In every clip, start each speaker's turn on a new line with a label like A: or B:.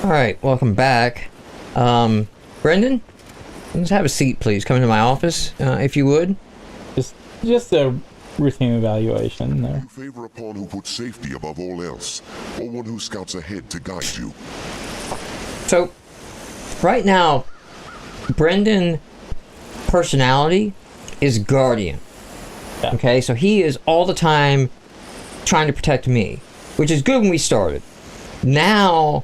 A: Alright, welcome back. Brendan? Let's have a seat, please. Come into my office, if you would.
B: Just a routine evaluation there.
C: You favor a pawn who puts safety above all else, or one who scouts ahead to guide you.
A: So, right now, Brendan personality is guardian.
B: Yeah.
A: Okay, so he is all the time trying to protect me, which is good when we started. Now,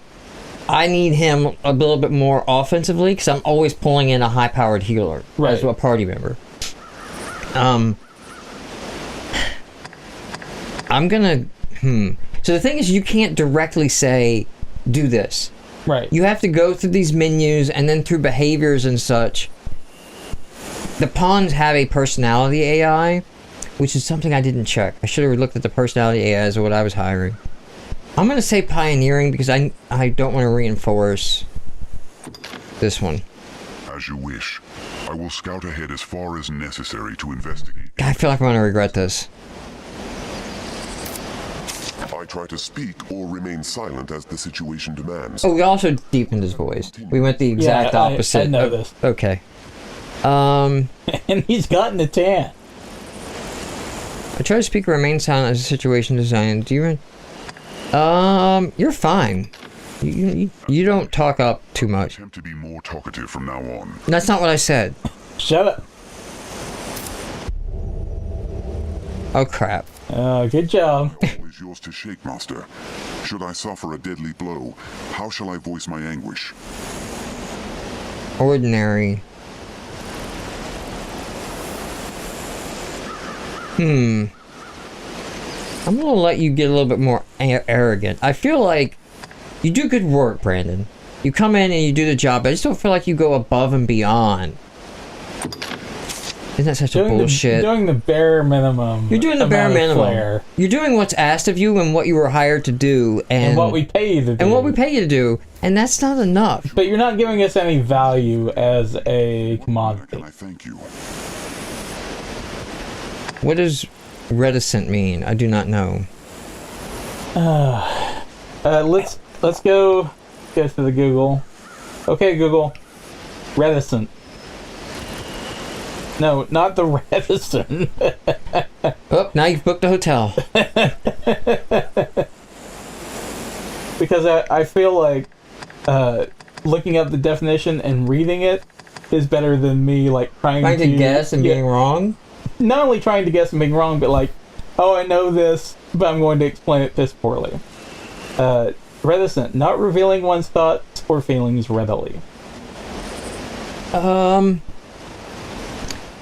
A: I need him a little bit more offensively because I'm always pulling in a high-powered healer as a party member. I'm gonna... So the thing is, you can't directly say, do this.
B: Right.
A: You have to go through these menus and then through behaviors and such. The pawns have a personality AI, which is something I didn't check. I should have looked at the personality AIs of what I was hiring. I'm going to say pioneering because I don't want to reinforce this one.
C: As you wish. I will scout ahead as far as necessary to investigate.
A: I feel like I'm going to regret this.
C: I try to speak or remain silent as the situation demands.
A: Oh, we also deepened his voice. We went the exact opposite.
B: I know this.
A: Okay.
B: And he's gotten a tan.
A: I try to speak or remain silent as a situation designed. Do you... you're fine. You don't talk up too much.
C: Attempt to be more talkative from now on.
A: That's not what I said.
B: Shut up.
A: Oh, crap.
B: Good job.
C: Is yours to shake, master. Should I suffer a deadly blow, how shall I voice my anguish?
A: Ordinary. I'm gonna let you get a little bit more arrogant. I feel like you do good work, Brandon. You come in and you do the job, but I just don't feel like you go above and beyond. Isn't that such a bullshit?
B: Doing the bare minimum.
A: You're doing the bare minimum. You're doing what's asked of you and what you were hired to do, and
B: what we pay you to do.
A: And what we pay you to do, and that's not enough.
B: But you're not giving us any value as a commodity.
C: Can I thank you?
A: What does reticent mean? I do not know.
B: Let's go to the Google. Okay, Google. Reticent. No, not the reticent.
A: Oh, now you've booked a hotel.
B: Because I feel like looking up the definition and reading it is better than me like trying to
A: guess and being wrong.
B: Not only trying to guess and being wrong, but like, oh, I know this, but I'm going to explain it this poorly. Reticent, not revealing one's thoughts or feelings readily.
A: So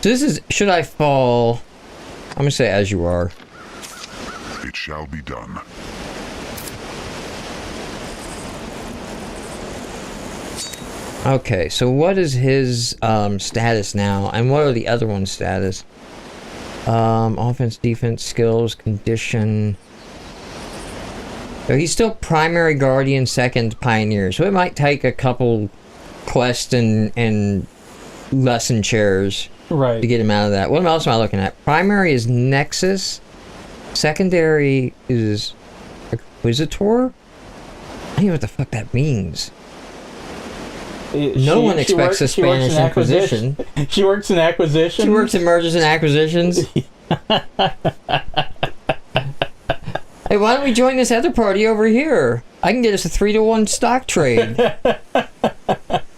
A: this is, should I fall? I'm gonna say as you are.
C: It shall be done.
A: Okay, so what is his status now, and what are the other ones' status? Offense, defense, skills, condition. So he's still primary guardian, second pioneer. So it might take a couple quest and lesson chairs to get him out of that. What else am I looking at? Primary is Nexus. Secondary is Inquisitor. I don't know what the fuck that means. No one expects a Spanish Inquisition.
B: She works in acquisitions?
A: She works in mergers and acquisitions. Hey, why don't we join this other party over here? I can get us a 3-to-1 stock trade.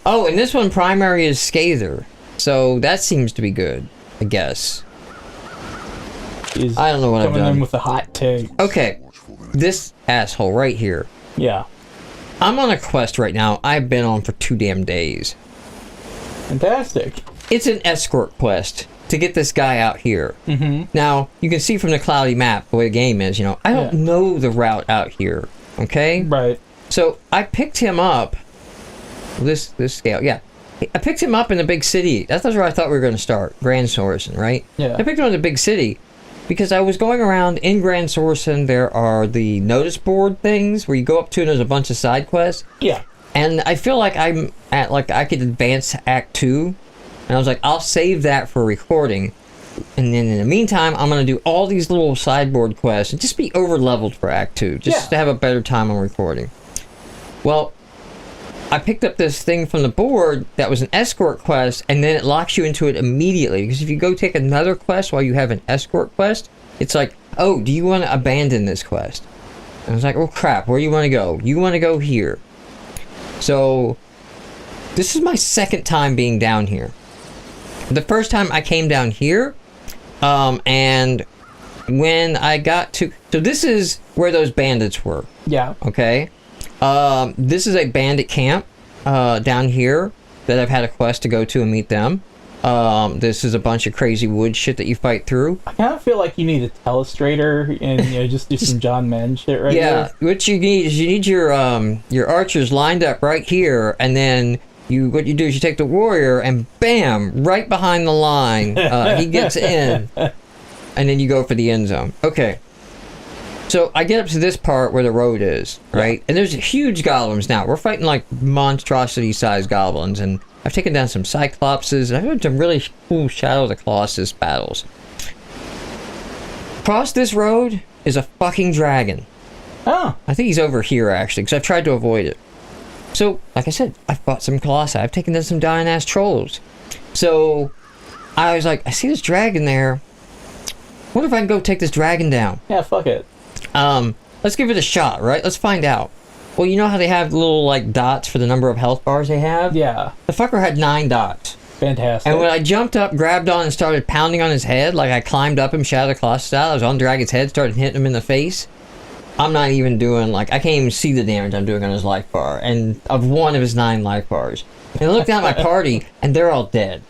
A: Oh, and this one primary is Scather. So that seems to be good, I guess. I don't know what I've done.
B: Coming in with a hot take.
A: Okay, this asshole right here.
B: Yeah.
A: I'm on a quest right now I've been on for 2 damn days.
B: Fantastic.
A: It's an escort quest to get this guy out here. Now, you can see from the cloudy map the way the game is, you know, I don't know the route out here, okay?
B: Right.
A: So, I picked him up, this scale, yeah. I picked him up in the big city. That's where I thought we were going to start, Grand Sorensen, right?
B: Yeah.
A: I picked him up in the big city because I was going around in Grand Sorensen. There are the notice board things where you go up to and there's a bunch of side quests.
B: Yeah.
A: And I feel like I'm at, like, I could advance Act 2. And I was like, I'll save that for recording. And then in the meantime, I'm going to do all these little sideboard quests and just be over-leveled for Act 2. Just to have a better time on recording. Well, I picked up this thing from the board that was an escort quest, and then it locks you into it immediately. Because if you go take another quest while you have an escort quest, it's like, oh, do you want to abandon this quest? And I was like, oh crap, where do you want to go? You want to go here. So, this is my second time being down here. The first time I came down here, and when I got to... So this is where those bandits were.
B: Yeah.
A: Okay? This is a bandit camp down here that I've had a quest to go to and meet them. This is a bunch of crazy wood shit that you fight through.
B: I kind of feel like you need a telestrator and just do some John Madden shit right
A: Yeah,
B: there.
A: what you need is you need your archers lined up right here, and then what you do is you take the warrior and bam, right behind the line, he gets in, and then you go for the end zone. Okay. So I get up to this part where the road is, right? And there's huge golems now. We're fighting like monstrosity-sized goblins, and I've taken down some cyclopses, and I've had some really cool Shadow of the Colossus battles. Across this road is a fucking dragon.
B: Oh.
A: I think he's over here, actually, because I've tried to avoid it. So, like I said, I've fought some colossi. I've taken down some dying-ass trolls. So, I was like, I see this dragon there. What if I can go take this dragon down?
B: Yeah, fuck it.
A: Let's give it a shot, right? Let's find out. Well, you know how they have little, like, dots for the number of health bars they have?
B: Yeah.
A: The fucker had 9 dots.
B: Fantastic.
A: And when I jumped up, grabbed on, and started pounding on his head, like I climbed up him, Shadow of the Colossus style, I was on Dragon's head, started hitting him in the face. I'm not even doing, like, I can't even see the damage I'm doing on his life bar, and of one of his 9 life bars. And I look down at my party, and they're all dead.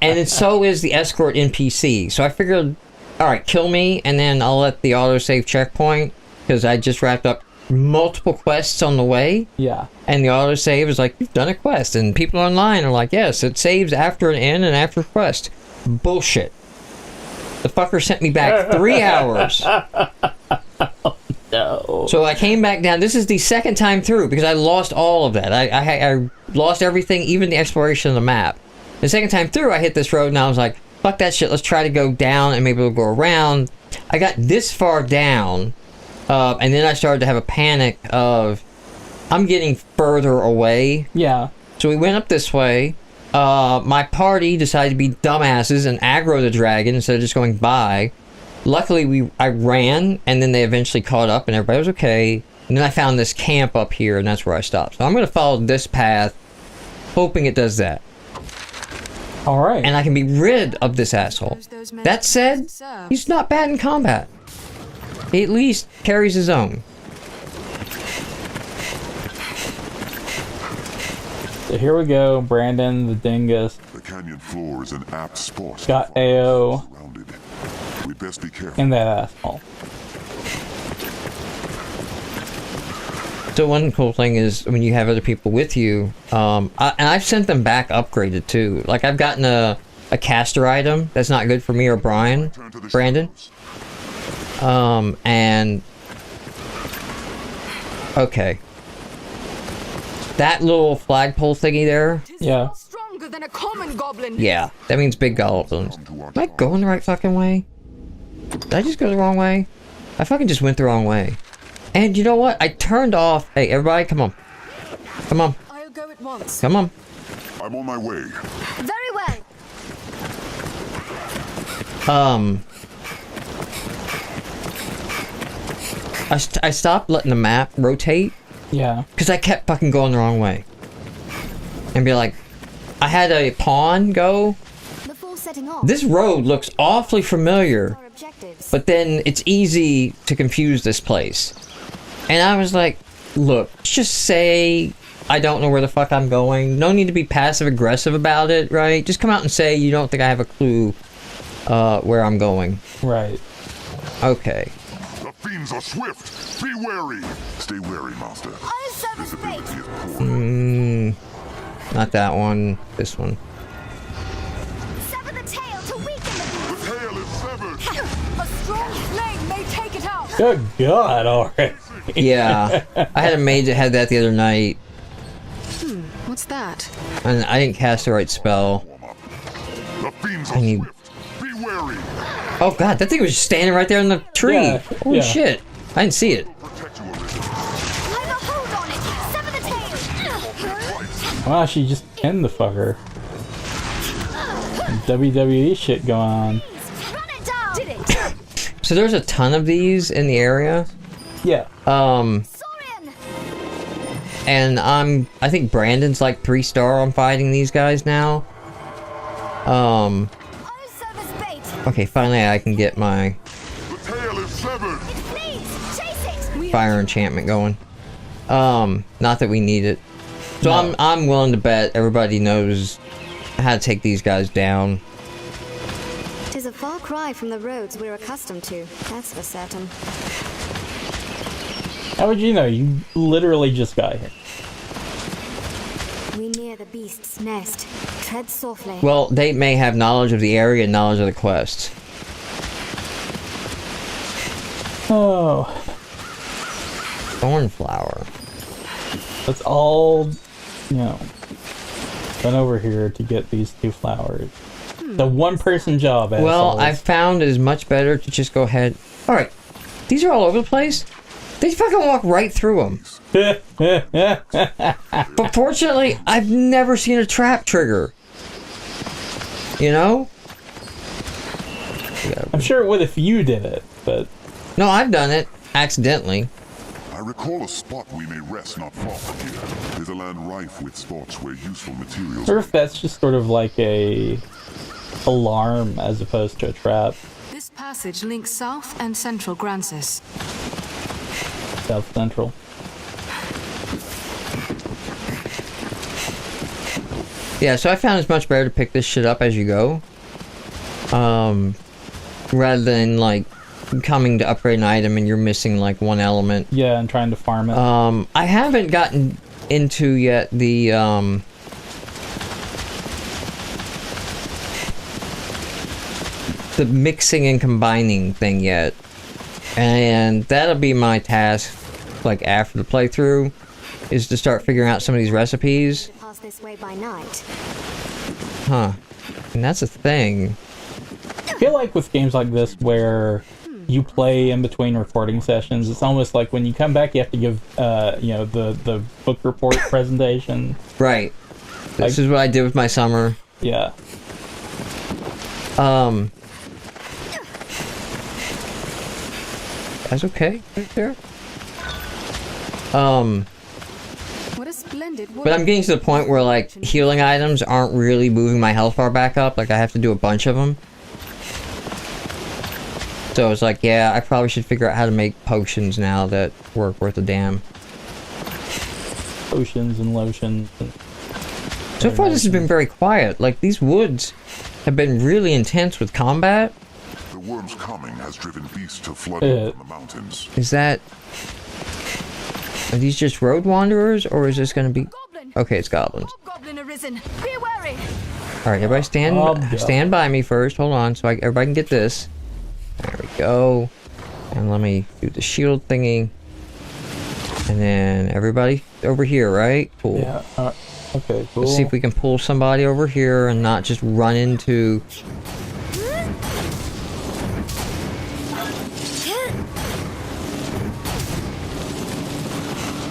A: And so is the escort NPC. So I figured, alright, kill me, and then I'll let the autosave checkpoint, because I just wrapped up multiple quests on the way.
B: Yeah.
A: And the autosave is like, you've done a quest. And people online are like, yes, it saves after an end and after quest. Bullshit. The fucker sent me back 3 hours.
B: No.
A: So I came back down. This is the second time through because I lost all of that. I lost everything, even the exploration of the map. The second time through, I hit this road and I was like, fuck that shit. Let's try to go down and maybe we'll go around. I got this far down. And then I started to have a panic of, I'm getting further away.
B: Yeah.
A: So we went up this way. My party decided to be dumbasses and aggro the dragon instead of just going by. Luckily, I ran, and then they eventually caught up, and everybody was okay. And then I found this camp up here, and that's where I stopped. So I'm going to follow this path, hoping it does that.
B: All right.
A: And I can be rid of this asshole. That said, he's not bad in combat. He at least carries his own.
B: So here we go, Brandon the Dingus.
C: The canyon floor is an apt spot.
B: Got AO
C: Surrounded. We best be careful.
B: in that asshole.
A: So one cool thing is when you have other people with you, and I've sent them back upgraded too. Like I've gotten a caster item that's not good for me or Brandon. And okay. That little flagpole thingy there.
B: Yeah.
D: Stronger than a common goblin.
A: Yeah, that means big goblins. Am I going the right fucking way? Did I just go the wrong way? I fucking just went the wrong way. And you know what? I turned off. Hey, everybody, come on. Come on.
D: I'll go at once.
A: Come on.
C: I'm on my way.
D: Very well.
A: I stopped letting the map rotate
B: Yeah.
A: because I kept fucking going the wrong way. And be like, I had a pawn go.
D: Before setting off,
A: This road looks awfully familiar,
D: our objectives.
A: but then it's easy to confuse this place. And I was like, look, just say I don't know where the fuck I'm going. No need to be passive aggressive about it, right? Just come out and say you don't think I have a clue where I'm going.
B: Right.
A: Okay.
C: The fiends are swift. Be wary. Stay wary, master.
D: I'll serve as bait.
C: Visibility is poor.
A: Not that one. This one.
D: Sever the tail to weaken the
C: The tail is severed.
D: beast. A strong flame may take it out.
B: Good God, alright.
A: Yeah. I had a mage that had that the other night,
D: What's that?
A: and I didn't cast the right spell.
C: The fiends are
A: I need-
C: swift. Be wary.
A: Oh god, that thing was just standing right there in the tree.
B: Yeah,
A: Holy
B: yeah.
A: shit. I didn't see it.
C: Protect you a little.
D: I've a hold on it. Sever the tail.
B: Wow, she just pinned the fucker. Some WWE shit going on.
D: Run it down! Did it!
A: So there's a ton of these in the area.
B: Yeah.
D: Saurian!
A: And I think Brandon's like 3-star on fighting these guys now.
D: Oh, service bait!
A: Okay, finally I can get my
C: The tail is severed.
D: It flees! Chase it!
A: fire enchantment going. Not that we need it. So
B: No.
A: I'm willing to bet everybody knows how to take these guys down.
E: 'Tis a far cry from the roads we're accustomed to, that's for certain.
B: How would you know? You literally just got here.
E: We near the beast's nest. Tread softly.
A: Well, they may have knowledge of the area and knowledge of the quests.
B: Oh,
A: Thornflower.
B: that's all, you know, done over here to get these 2 flowers. The one-person job,
A: Well,
B: assholes.
A: I've found it is much better to just go ahead. Alright, these are all over the place. They fucking walk right through them. But fortunately, I've never seen a trap trigger. You know?
B: I'm sure it would if you did it, but
A: No, I've done it. Accidentally.
C: I recall a spot we may rest not far from here. There's a land rife with spots where useful materials.
B: or if that's just sort of like a alarm as opposed to a trap.
F: This passage links South and Central Grancis.
B: South Central.
A: Yeah, so I found it's much better to pick this shit up as you go. Rather than, like, coming to upgrade an item and you're missing, like, one element.
B: Yeah, and trying to farm it.
A: I haven't gotten into yet the, the mixing and combining thing yet. And that'll be my task, like, after the playthrough, is to start figuring out some of these recipes.
E: Pass this way by night.
A: Huh. And that's a thing.
B: I feel like with games like this where you play in between recording sessions, it's almost like when you come back you have to give you know, the book report presentation.
A: Right. This
B: Like-
A: is what I did with my summer.
B: Yeah.
A: That's okay right there.
F: What a splendid
A: But I'm getting to the point where, like, healing items aren't really moving my health bar back up. Like, I have to do a bunch of them. So it's like, yeah, I probably should figure out how to make potions now that work worth a damn.
B: Potions and lotions. And
A: So far, this has been very quiet. Like, these woods have been really intense with combat.
C: The worm's coming has driven beasts to flood
B: Uh.
C: from the mountains.
A: Is that... Are these just road wanderers, or is this gonna be...
D: Goblin!
A: Okay, it's goblins.
D: Goblin arisen! Be wary!
A: Alright, everybody
B: Hobgoblin.
A: stand by me first. Hold on, so everybody can get this. There we go. And let me do the shield thingy. And then everybody over here, right? Cool.
B: yeah. Okay, cool.
A: Let's see if we can pull somebody over here and not just run into...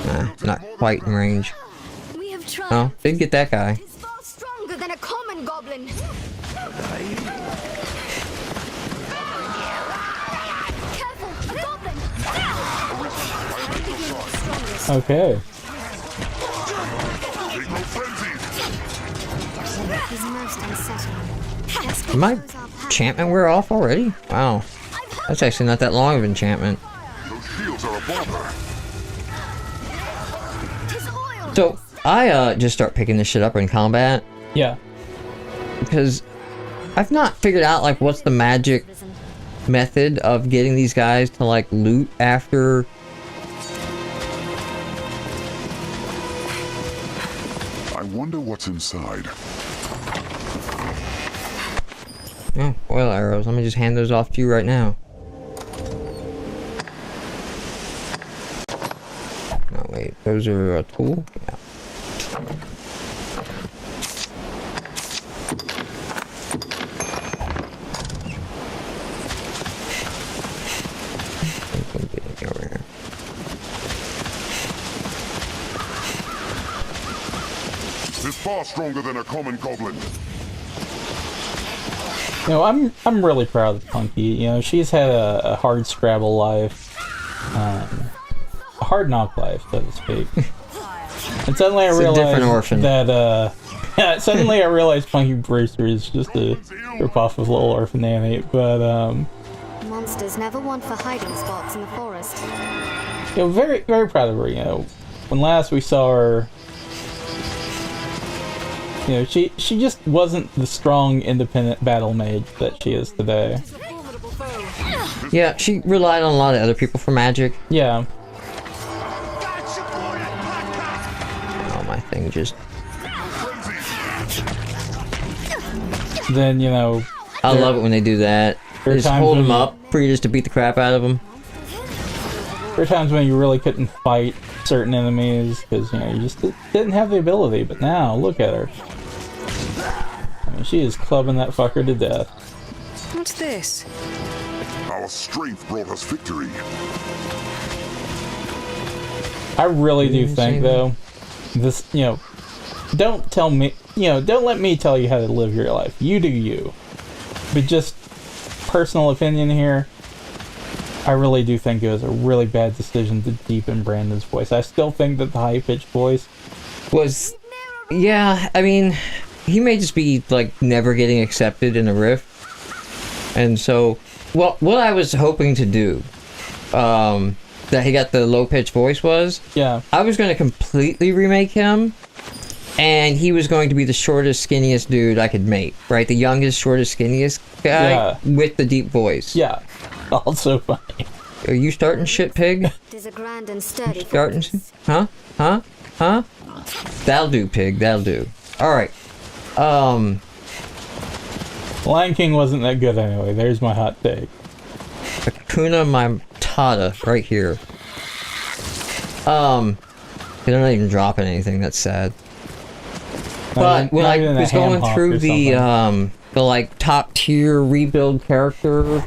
A: Nah, not quite in range.
D: We have tried.
A: Oh, didn't get that guy.
D: It's far stronger than a common goblin. Careful! A goblin!
B: Okay.
C: Take no frenzy!
E: He's most unsettling.
A: Did my enchantment wear off already? Wow. That's actually not that long of enchantment.
C: Those shields are a bother.
D: Tis oil!
A: So, I just start picking this shit up in combat.
B: Yeah.
A: Because I've not figured out, like, what's the magic method of getting these guys to, like, loot after...
C: I wonder what's inside.
A: Oh, oil arrows. Let me just hand those off to you right now. No, wait. Those are a tool? Yeah. Over here.
C: This far stronger than a common goblin.
B: You know, I'm really proud of Punky. You know, she's had a hard Scrabble life, a hard knock life, so to speak. And suddenly I
A: It's a different
B: realized
A: orphan.
B: that suddenly I realized Punky Brewster is just a ripoff of Little Orphan Annie. But
E: Monsters never want for hiding spots in the forest.
B: you know, very very proud of her. You know, when last we saw her. You know, she just wasn't the strong, independent battle mage that she is today.
A: Yeah, she relied on a lot of other people for magic.
B: Yeah.
A: Oh, my thing just...
B: Then, you know...
A: I love it when they do that.
B: There are
A: They just
B: times
A: hold
B: when
A: them
B: you-
A: up for you just to beat the crap out of them.
B: There were times when you really couldn't fight certain enemies because, you know, you just didn't have the ability. But now, look at her. I mean, she is clubbing that fucker to death.
F: What's this?
C: Our strength brought us victory.
B: I really do
A: say
B: think,
A: that?
B: though, this, you know, don't tell me, you know, don't let me tell you how to live your life. You do you. But just personal opinion here, I really do think it was a really bad decision to deepen Brandon's voice. I still think that the high-pitched voice,
A: Was... Yeah, I mean... He may just be, like, never getting accepted in a riff. And so... Well, what I was hoping to do... that he got the low-pitched voice was...
B: yeah,
A: I was going to completely remake him, and he was going to be the shortest, skinniest dude I could make, right? The youngest, shortest, skinniest guy
B: Yeah.
A: with the deep voice.
B: yeah, also funny.
A: Are you starting shit, pig?
E: It is a grand and sturdy
A: Starting?
E: fortress.
A: Huh? Huh? Huh? That'll do, pig. That'll do. All right.
B: Lion King wasn't that good anyway. There's my hot take.
A: Hakuna Matata right here. They're not even dropping anything. That's sad. But when I was going through the like top tier rebuild character,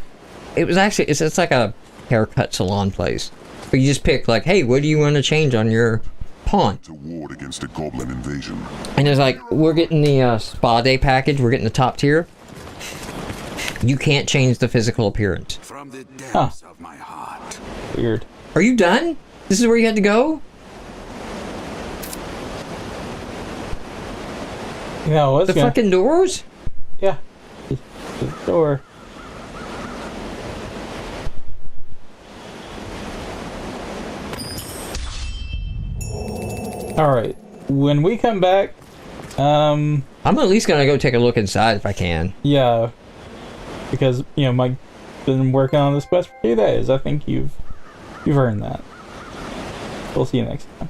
A: it was actually it's like a haircut salon place. But you just pick like, hey, what do you want to change on your pawn?
C: To ward against a goblin invasion.
A: And it's like, we're getting the spa day package. We're getting the top tier. You can't change the physical appearance.
G: From the depths of my heart.
B: Weird.
A: Are you done? This is where you had to go?
B: You know, what's
A: The
B: gonna...
A: fucking doors?
B: Yeah. The door. Alright. When we come back,
A: I'm at least gonna go take a look inside if I can.
B: yeah. Because, you know, Mike's been working on this quest for 2 days. I think you've earned that. We'll see you next time.